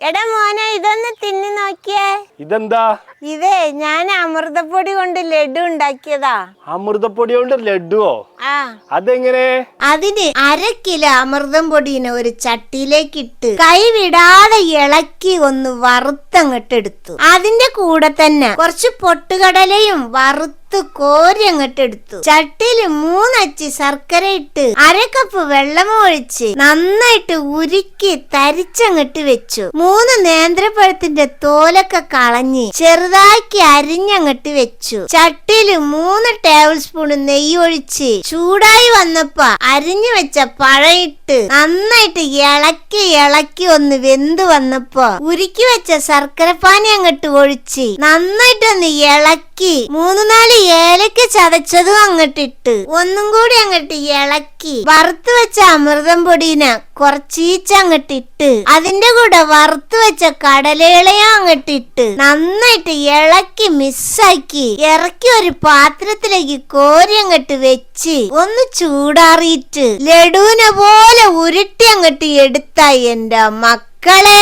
എടാ മോനെ, ഇതൊന്ന് തിന്നു നോക്കിയേ. ഇതെന്താ? ഇതേ ഞാൻ അമൃതപ്പൊടി കൊണ്ട് ലഡു ഉണ്ടാക്കിയതാ. അമൃതപ്പൊടി കൊണ്ട് ലഡുവോ? അതെങ്ങനെ? അതിന് 1/2 കിലോ അമൃതം പൊടിനെ ഒരു ചട്ടിയിലേക്ക് ഇട്ട് കൈവിടാതെ ഇളക്കി ഒന്ന് വറുത്തങ്ങട്ടെടുത്തു. അതിന്റെ കൂടെ തന്നെ കുറച്ച് പൊട്ടുകടലയും വറുത്ത് കോരി അങ്ങട്ടെടുത്തു. ചട്ടിയില് 3 അച്ചി ശർക്കര ഇട്ട് 1/2 കപ്പ് വെള്ളം ഒഴിച്ച് നന്നായിട്ട് ഉരുക്കി തരിച്ചങ്ങട്ട് വെച്ചു. 3 നേന്ത്രപ്പഴത്തിന്റെ തോലൊക്കെ കളഞ്ഞ് ചെറുതാക്കി അരിഞ്ഞങ്ങട്ട് വെച്ചു. ചട്ടിയില് 3 ടേബിൾ സ്പൂൺ നെയ്യ് ഒഴിച്ച് ചൂടായി വന്നപ്പോ അരിഞ്ഞു വെച്ച പഴം ഇട്ട് നന്നായിട്ട് ഇളക്കി ഒന്ന് വെന്ത് വന്നപ്പോ ഉരുക്കി വെച്ച ശർക്കരപ്പാനി അങ്ങട്ട് ഒഴിച്ച് നന്നായിട്ടൊന്ന് ഇളക്കി 3-4 ഏലക്ക ചതച്ചതും അങ്ങട്ടിട്ട് ഒന്നും കൂടി അങ്ങട്ട് ഇളക്കി വറുത്ത് വെച്ച അമൃതം പൊടിനെ കുറച്ചീച്ചങ്ങട്ടിട്ട് അതിന്റെ കൂടെ വറുത്ത് വെച്ച കടലയിളയും അങ്ങട്ടിട്ട് നന്നായിട്ട് ഇളക്കി മിക്സാക്കി ഇറക്കി ഒരു പാത്രത്തിലേക്ക് കോരി അങ്ങട്ട് വെച്ച് ഒന്ന് ചൂടാറിയിട്ട് ലഡുവിനെ പോലെ ഉരുട്ടി അങ്ങട്ട് എടുത്തായി എന്റെ മക്കളെ.